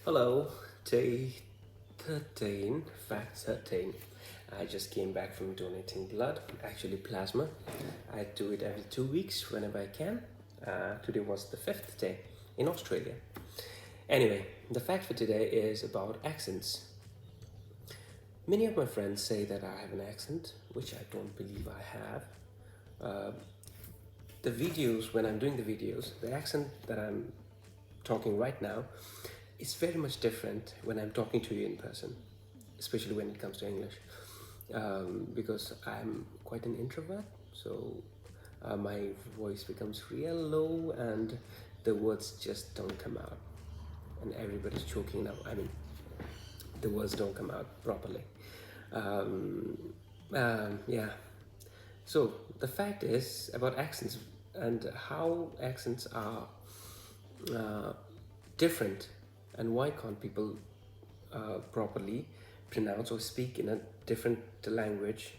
Hello, day 13, fact 13. I just came back from donating blood, actually plasma. I do it every 2 weeks whenever I can. Today was the fifth day in Australia. Anyway, the fact for today is about accents. Many of my friends say that I have an accent, which I don't believe I have. The videos, when I'm doing the videos, the accent that I'm talking right now is very much different when I'm talking to you in person, especially when it comes to English, because I'm quite an introvert, so my voice becomes real low and the words just don't come out, and everybody's choking now. I mean, the words don't come out properly. Yeah. So the fact is about accents and how accents are different, and why can't people properly pronounce or speak in a different language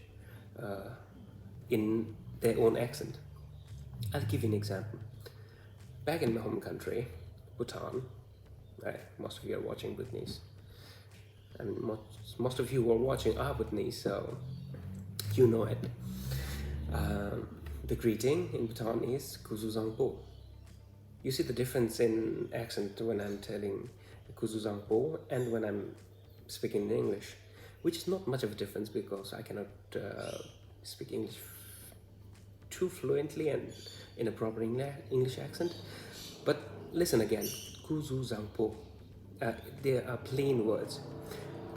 in their own accent. I'll give you an example. Back in my home country, Bhutan, most of you are watching Bhutanese. I mean, most of you who are watching are Bhutanese, so you know it. The greeting in Bhutan is Kuzu Zangpo. You see the difference in accent when I'm telling Kuzu Zangpo and when I'm speaking in English, which is not much of a difference because I cannot speak English too fluently and in a proper English accent. But listen again, Kuzu Zangpo. They are plain words.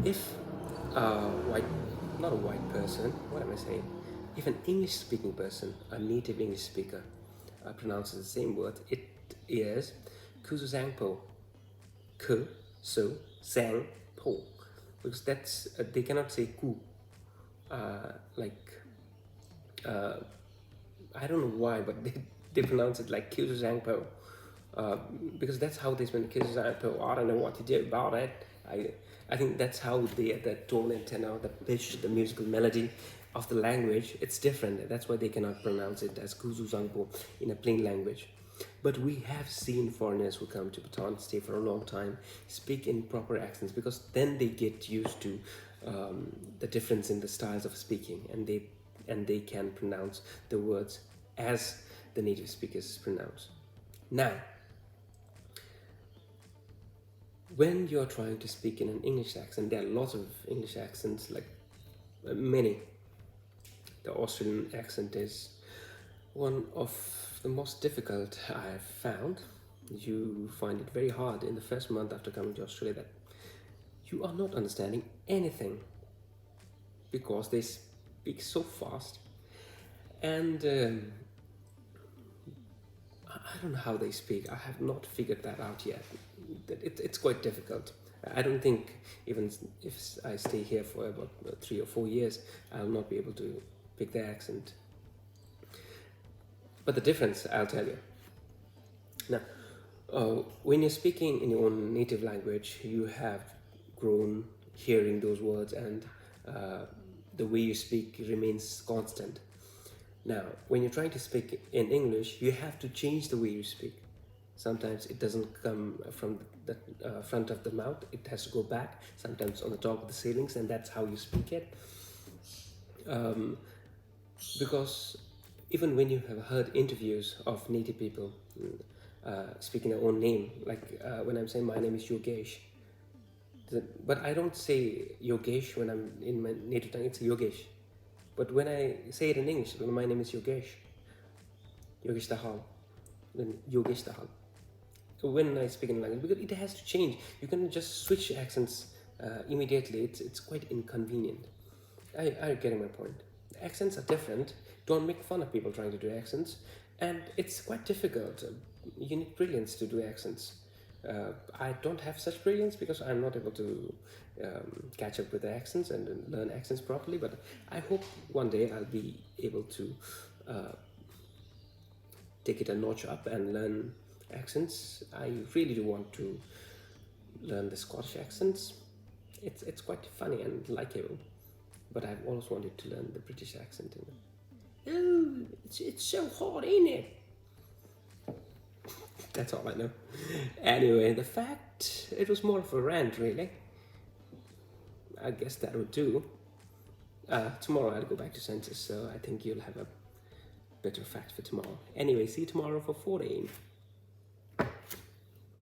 If not a white person, what am I saying? If an English-speaking person, a native English speaker, pronounces the same word, it is Kuzu Zangpo. Ku, so, Zang, Po. Because that's, they cannot say ku. I don't know why, but they pronounce it like Kuzu Zangpo. Because that's how they spell Kuzu Zangpo. I don't know what to do about it. I think that's how the tone and tenor, the pitch, the musical melody of the language, it's different. That's why they cannot pronounce it as Kuzu Zangpo in a plain language. But we have seen foreigners who come to Bhutan, stay for a long time, speak in proper accents, because then they get used to the difference in the styles of speaking, and they can pronounce the words as the native speakers pronounce. Now, when you're trying to speak in an English accent, there are lots of English accents, like many. The Australian accent is one of the most difficult I have found. You find it very hard in the first month after coming to Australia that you are not understanding anything because they speak so fast, and I don't know how they speak. I have not figured that out yet. It's quite difficult. I don't think even if I stay here for about 3 or 4 years, I'll not be able to pick their accent. But the difference, I'll tell you. Now, when you're speaking in your own native language, you have grown hearing those words, and the way you speak remains constant. Now, when you're trying to speak in English, you have to change the way you speak. Sometimes it doesn't come from the front of the mouth, it has to go back, sometimes on the top of the ceilings, and that's how you speak it. Because even when you have heard interviews of native people speaking their own name, like when I'm saying my name is Yogesh, but I don't say Yogesh when I'm in my native tongue, it's Yogesh. But when I say it in English, my name is Yogesh Dahal, then Yogesh Dahal. When I speak in language, because it has to change, you can just switch accents immediately. It's quite inconvenient. I'm getting my point. The accents are different. Don't make fun of people trying to do accents, and it's quite difficult. You need brilliance to do accents. I don't have such brilliance because I'm not able to catch up with the accents and learn accents properly, but I hope one day I'll be able to take it a notch up and learn accents. I really do want to learn the Scottish accents. It's quite funny and likable, but I've always wanted to learn the British accent. Oh, it's so hard, ain't it? That's all I know. Anyway, the fact, it was more of a rant, really. I guess that would do. Tomorrow I'll go back to census, so I think you'll have a better fact for tomorrow. Anyway, see you tomorrow for 14.